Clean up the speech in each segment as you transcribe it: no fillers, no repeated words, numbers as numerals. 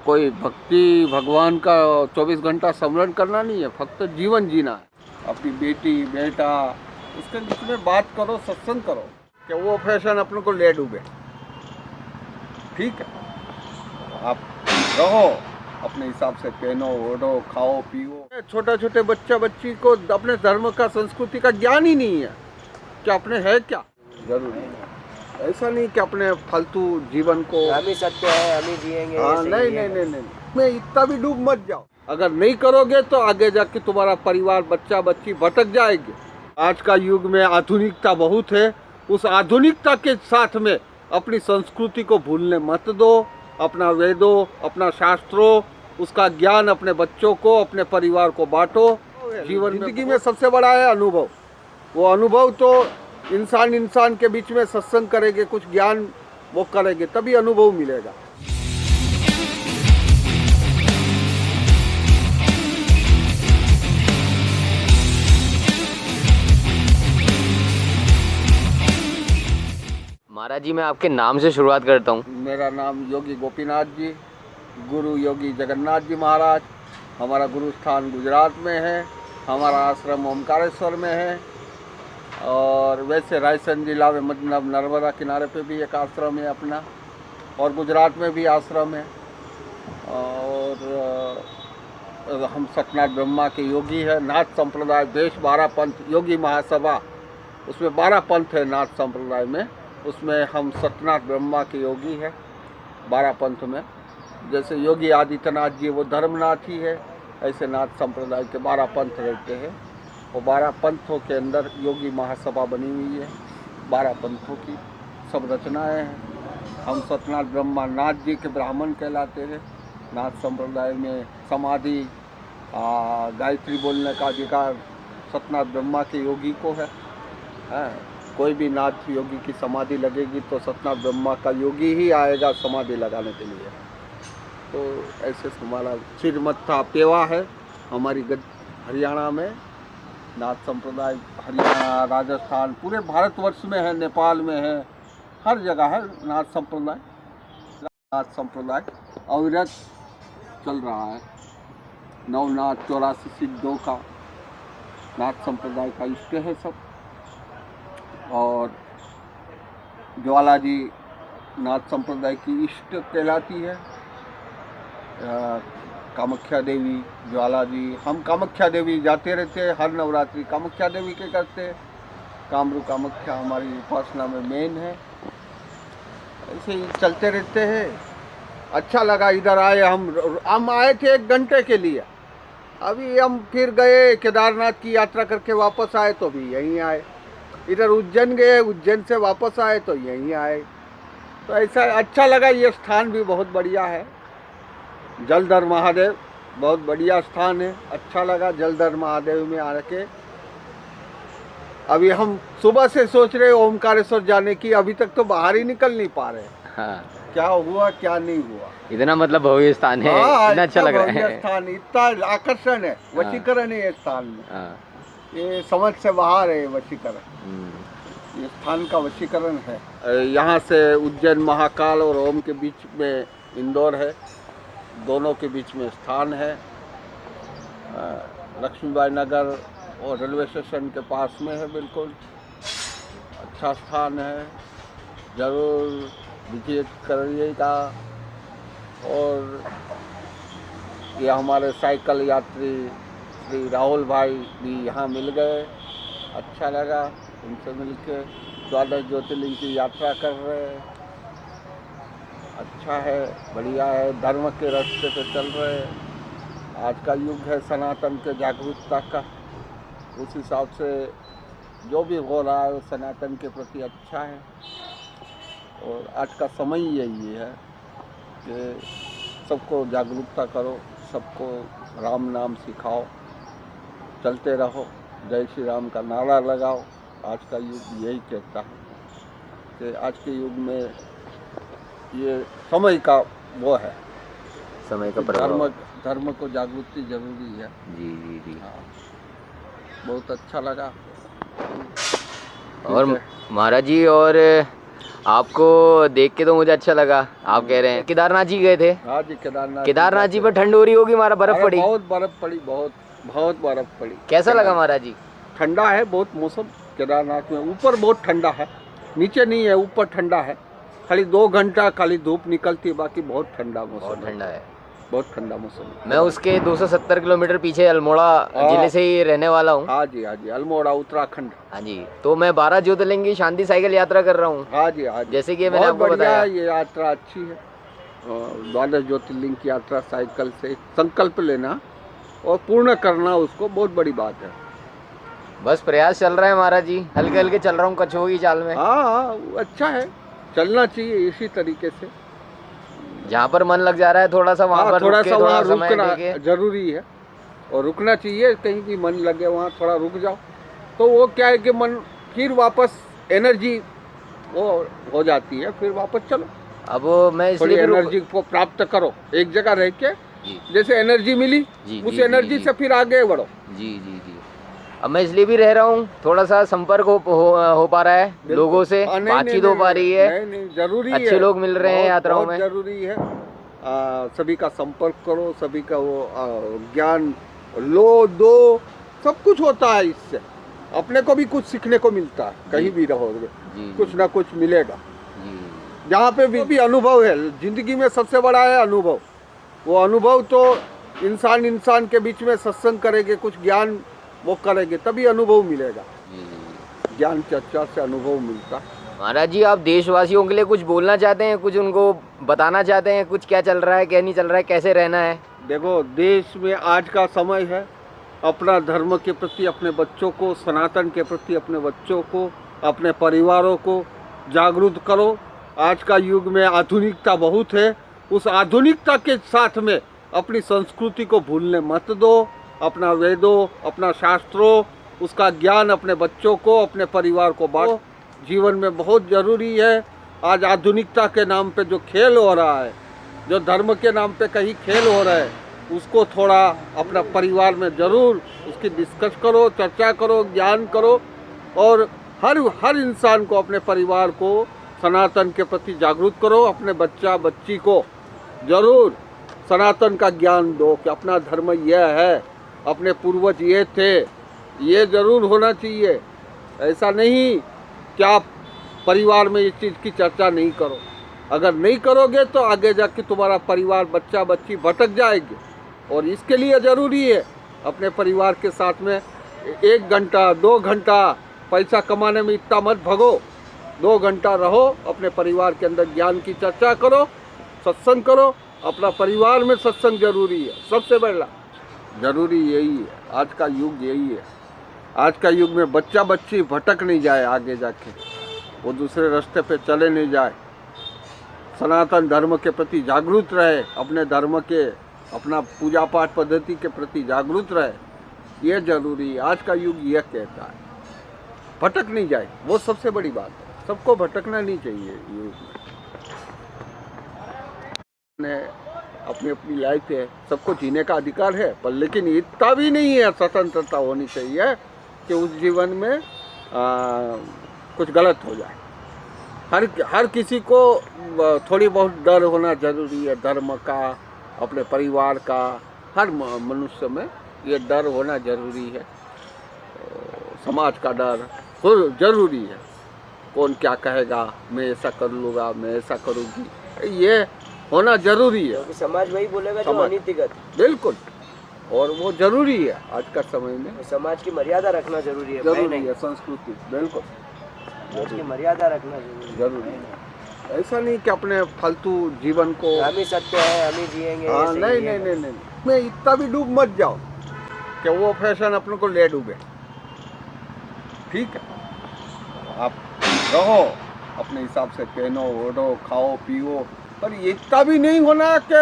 कोई भक्ति भगवान का 24 घंटा स्मरण करना नहीं है, फक्त जीवन जीना है। अपनी बेटी बेटा उसके बीच में बात करो, सत्संग करो कि वो फैशन अपने को ले डूबे। ठीक है, आप रहो अपने हिसाब से, पहनो ओढ़ो खाओ पियो। छोटे छोटे बच्चा बच्ची को अपने धर्म का संस्कृति का ज्ञान ही नहीं है कि अपने है क्या। जरूरी है ऐसा नहीं कि अपने फालतू जीवन को हम ही सत्य है, हम ही जिएंगे। हाँ नहीं, मैं इतना भी डूब मत जाओ। अगर नहीं करोगे तो आगे जाके तुम्हारा परिवार बच्चा बच्ची भटक जाएंगे। आज का युग में आधुनिकता बहुत है, उस आधुनिकता के साथ में अपनी संस्कृति को भूलने मत दो। अपना वेदों, अपना शास्त्रों, उसका ज्ञान अपने बच्चों को, अपने परिवार को बांटो। जीवन जिंदगी में सबसे बड़ा है अनुभव। वो अनुभव तो इंसान के बीच में सत्संग करेंगे, कुछ ज्ञान वो करेंगे, तभी अनुभव मिलेगा। महाराज जी, मैं आपके नाम से शुरुआत करता हूँ। मेरा नाम योगी गोपीनाथ जी, गुरु योगी जगन्नाथ जी महाराज। हमारा गुरु स्थान गुजरात में है, हमारा आश्रम ओमकारेश्वर में है। और वैसे रायसेन जिला में मतलब नर्मदा किनारे पे भी एक आश्रम है अपना, और गुजरात में भी आश्रम है। और हम सतनाथ ब्रह्मा के योगी है। नाथ संप्रदाय देश 12 पंथ योगी महासभा, उसमें 12 पंथ है नाथ संप्रदाय में, उसमें हम सतनाथ ब्रह्मा के योगी है 12 पंथ में। जैसे योगी आदित्यनाथ जी वो धर्मनाथ ही है, ऐसे नाथ संप्रदाय के 12 पंथ रहते हैं। और 12 पंथों के अंदर योगी महासभा बनी हुई है, 12 पंथों की सब रचनाएं हैं। हम सतनाथ ब्रह्मा नाथ जी के ब्राह्मण कहलाते हैं। नाथ संप्रदाय में समाधि गायत्री बोलने का अधिकार सतनाथ ब्रह्मा के योगी को है। कोई भी नाथ योगी की समाधि लगेगी तो सतनाथ ब्रह्मा का योगी ही आएगा समाधि लगाने के लिए। तो ऐसे हमारा सिरमत्था पेवा है हमारी हरियाणा में। नाथ संप्रदाय हरियाणा, राजस्थान, पूरे भारतवर्ष में है, नेपाल में है, हर जगह है नाथ संप्रदाय। नाथ संप्रदाय अविरत चल रहा है। नवनाथ 84 सिद्धों का नाथ संप्रदाय का इष्ट है सब। और ज्वाला जी नाथ संप्रदाय की इष्ट कहलाती है। कामाख्या देवी, ज्वाला जी, हम कामाख्या देवी जाते रहते हैं, हर नवरात्रि कामाख्या देवी के करते हैं। कामरू कामाख्या हमारी उपासना में मेन है। ऐसे ही चलते रहते हैं। अच्छा लगा इधर आए, हम आए थे 1 घंटे के लिए, अभी हम फिर गए केदारनाथ की यात्रा करके वापस आए तो भी यहीं आए। इधर उज्जैन गए, उज्जैन से वापस आए तो यहीं आए। तो ऐसा अच्छा लगा। ये स्थान भी बहुत बढ़िया है, जलधर महादेव बहुत बढ़िया स्थान है। अच्छा लगा जलधर महादेव में आके। अभी हम सुबह से सोच रहे ओमकारेश्वर जाने की, अभी तक तो बाहर ही निकल नहीं पा रहे। हाँ। क्या हुआ क्या नहीं हुआ। इतना मतलब भव्य स्थान है। हाँ, इतना अच्छा लग रहा है स्थान, इतना आकर्षण है, वशीकरण है ये स्थान में। हाँ। ये समझ से बाहर है वशीकरण। ये स्थान का वशीकरण है। यहाँ से उज्जैन महाकाल और ओम के बीच में इंदौर है, दोनों के बीच में स्थान है। लक्ष्मीबाई नगर और रेलवे स्टेशन के पास में है, बिल्कुल अच्छा स्थान है। ज़रूर विजिट करिएगा। और ये हमारे साइकिल यात्री श्री राहुल भाई भी यहाँ मिल गए, अच्छा लगा उनसे मिलके। 12 ज्योतिर्लिंग की यात्रा कर रहे हैं, अच्छा है, बढ़िया है, धर्म के रास्ते पे चल रहे हैं। आज का युग है सनातन के जागरूकता का, उस हिसाब से जो भी हो रहा है वो सनातन के प्रति अच्छा है। और आज का समय यही है कि सबको जागरूकता करो, सबको राम नाम सिखाओ, चलते रहो, जय श्री राम का नारा लगाओ। आज का युग यही कहता है कि आज के युग में ये समय का वो है, समय का प्रभाव। धर्म को जागृति जरूरी है। जी जी जी। हाँ, बहुत अच्छा लगा। और महाराज जी, और आपको देख के तो मुझे अच्छा लगा। आप कह रहे हैं केदारनाथ जी गए थे? हाँ जी, केदारनाथ जी पर ठंड हो रही होगी, हमारा बर्फ पड़ी? बहुत बर्फ पड़ी, बहुत बहुत बर्फ पड़ी। कैसा लगा महाराज जी? ठंडा है बहुत मौसम केदारनाथ में। ऊपर बहुत ठंडा है, नीचे नहीं है, ऊपर ठंडा है। खाली 2 घंटा खाली धूप निकलती है, बाकी बहुत ठंडा मौसम। बहुत ठंडा है, बहुत ठंडा मौसम है। मैं उसके 270 किलोमीटर पीछे अल्मोड़ा जिले से ही रहने वाला हूँ। हाँ जी, हाँ जी, अल्मोड़ा उत्तराखंड। हाँ जी, तो मैं 12 ज्योतिर्लिंग की शांति साइकिल यात्रा कर रहा हूँ। हाँ जी, हाँ जी, जैसे कि मैंने आपको बताया, ये यात्रा अच्छी है। 12 ज्योतिर्लिंग की यात्रा साइकिल से संकल्प लेना और पूर्ण करना, उसको बहुत बड़ी बात है। बस प्रयास चल रहा है महाराज जी, हल्के हल्के चल रहा हूँ कछुओं की चाल में। हाँ, अच्छा है, चलना चाहिए इसी तरीके से। जहाँ पर मन लग जा रहा है थोड़ा सा वहाँ पर थोड़ा सा वहाँ समय रुकना देके। जरूरी है, और रुकना चाहिए। कहीं भी मन लगे वहाँ थोड़ा रुक जाओ, तो वो क्या है कि मन फिर वापस एनर्जी वो हो जाती है, फिर वापस चलो। अब मैं थोड़ी इसलिए एनर्जी को प्राप्त करो एक जगह रह के। जैसे एनर्जी मिली, उस एनर्जी से फिर आगे बढ़ो। जी जी जी। अब मैं इसलिए भी रह रहा हूँ, थोड़ा सा संपर्क हो पा रहा है लोगों से, बातचीत हो पा रही है। नहीं, जरूरी है। अच्छे लोग मिल रहे हैं यात्राओं में, जरूरी है। सभी का संपर्क करो, सभी का वो ज्ञान लो दो, सब कुछ होता है इससे। अपने को भी कुछ सीखने को मिलता है, कहीं भी रहोगे कुछ ना कुछ मिलेगा। जहाँ पे भी अनुभव है, जिंदगी में सबसे बड़ा है अनुभव। वो अनुभव तो इंसान के बीच में सत्संग करेंगे, कुछ ज्ञान वो करेंगे, तभी अनुभव मिलेगा। ज्ञान चर्चा से अनुभव मिलता है। महाराज जी, आप देशवासियों के लिए कुछ बोलना चाहते हैं, कुछ उनको बताना चाहते हैं, कुछ क्या चल रहा है, क्या नहीं चल रहा है, कैसे रहना है? देखो, देश में आज का समय है, अपना धर्म के प्रति अपने बच्चों को, सनातन के प्रति अपने बच्चों को, अपने परिवारों को जागरूक करो। आज का युग में आधुनिकता बहुत है, उस आधुनिकता के साथ में अपनी संस्कृति को भूलने मत दो। अपना वेदों, अपना शास्त्रों, उसका ज्ञान अपने बच्चों को, अपने परिवार को बांटो। जीवन में बहुत ज़रूरी है। आज आधुनिकता के नाम पे जो खेल हो रहा है, जो धर्म के नाम पे कहीं खेल हो रहा है, उसको थोड़ा अपना परिवार में ज़रूर उसकी डिस्कस करो, चर्चा करो, ज्ञान करो, और हर इंसान को, अपने परिवार को सनातन के प्रति जागरूक करो। अपने बच्चा बच्ची को ज़रूर सनातन का ज्ञान दो कि अपना धर्म यह है, अपने पूर्वज ये थे, ये ज़रूर होना चाहिए। ऐसा नहीं कि आप परिवार में इस चीज़ की चर्चा नहीं करो। अगर नहीं करोगे तो आगे जाके तुम्हारा परिवार, बच्चा बच्ची भटक जाएंगे। और इसके लिए ज़रूरी है अपने परिवार के साथ में 1 घंटा 2 घंटा, पैसा कमाने में इतना मत भगो, 2 घंटा रहो, अपने परिवार के अंदर ज्ञान की चर्चा करो, सत्संग करो। अपना परिवार में सत्संग जरूरी है, सबसे बड़ा जरूरी यही है। आज का युग यही है। आज का युग में बच्चा बच्ची भटक नहीं जाए, आगे जाके वो दूसरे रास्ते पे चले नहीं जाए, सनातन धर्म के प्रति जागरूक रहे, अपने धर्म के, अपना पूजा पाठ पद्धति के प्रति जागरूक रहे, ये जरूरी है। आज का युग यह कहता है, भटक नहीं जाए, वो सबसे बड़ी बात है। सबको भटकना नहीं चाहिए युग में। अपनी अपनी लाइफ है, सबको जीने का अधिकार है, पर लेकिन इतना भी नहीं है, स्वतंत्रता होनी चाहिए कि उस जीवन में कुछ गलत हो जाए। हर किसी को थोड़ी बहुत डर होना जरूरी है, धर्म का, अपने परिवार का। हर मनुष्य में ये डर होना जरूरी है। समाज का डर जरूरी है। कौन क्या कहेगा, मैं ऐसा कर लूँगा, मैं ऐसा करूँगी, ये होना जरूरी है। समाज वही बोलेगा जो अनीतिगत। बिल्कुल, और वो जरूरी है आज का समय में। समाज की मर्यादा रखना जरूरी है, जरूरी है। संस्कृति, बिल्कुल, समाज की मर्यादा रखना जरूरी है। ऐसा नहीं कि अपने फालतू जीवन को हम ही सत्य है, हम ही जिएंगे। हाँ, नहीं, मैं इतना भी डूब मत जाओ कि वो फैशन अपने को ले डूबे। ठीक है, आप रहो अपने हिसाब से, पहनो ओढ़ो, खाओ पियो, पर इतना भी नहीं होना कि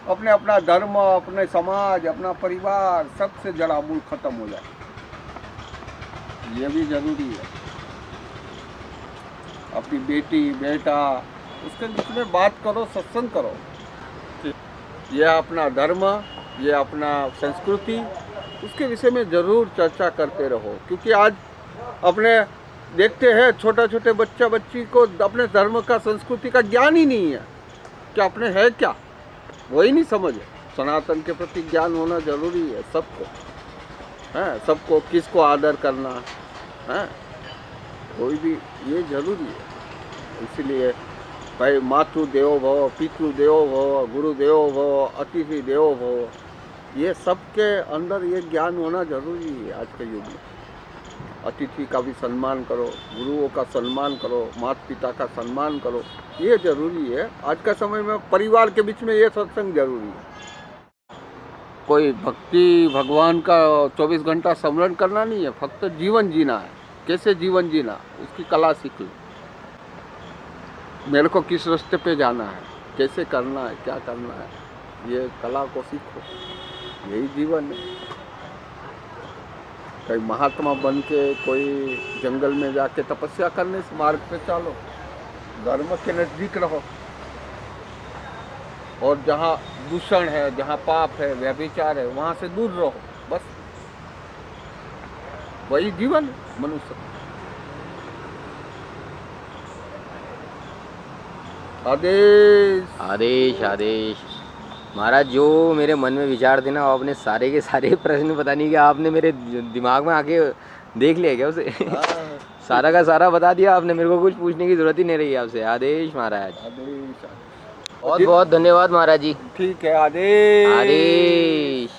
अपना धर्म, अपने समाज, अपना परिवार सबसे जड़ा मूल खत्म हो जाए। ये भी जरूरी है। अपनी बेटी बेटा उसके बीच में बात करो, सत्संग करो कि यह अपना धर्म, ये अपना संस्कृति, उसके विषय में ज़रूर चर्चा करते रहो। क्योंकि आज अपने देखते हैं छोटा छोटे बच्चा बच्ची को अपने धर्म का संस्कृति का ज्ञान ही नहीं है कि अपने है क्या, वही नहीं समझे। सनातन के प्रति ज्ञान होना जरूरी है सबको, है सबको, किसको आदर करना है, कोई भी ये जरूरी है। इसलिए भाई मातृ देवो भव, पितृ देवो भव, गुरु देवो भव, अतिथि देवो भव, ये सबके अंदर ये ज्ञान होना जरूरी है आज के युग में। अतिथि का भी सम्मान करो, गुरुओं का सम्मान करो, माता पिता का सम्मान करो, ये जरूरी है आज का समय में। परिवार के बीच में ये सत्संग जरूरी है। कोई भक्ति भगवान का 24 घंटा स्मरण करना नहीं है, फक्त जीवन जीना है। कैसे जीवन जीना, उसकी कला सीख लो। मेरे को किस रास्ते पे जाना है, कैसे करना है, क्या करना है, ये कला को सीखो, यही जीवन है। कहीं महात्मा बन के कोई जंगल में जाके तपस्या करने से मार्ग पे चलो, धर्म के नजदीक रहो। और जहाँ दूषण है, जहाँ पाप है, व्यभिचार है, वहाँ से दूर रहो, बस वही जीवन है मनुष्य। आदेश आदेश आदेश। महाराज जो मेरे मन में विचार थे ना, आपने सारे के सारे प्रश्न, पता नहीं कि आपने मेरे दिमाग में आके देख लिया क्या उसे। सारा का सारा बता दिया आपने, मेरे को कुछ पूछने की जरूरत ही नहीं रही आपसे। आदेश महाराज। आदेश। बहुत बहुत धन्यवाद महाराज जी। ठीक है, आदेश। आदेश।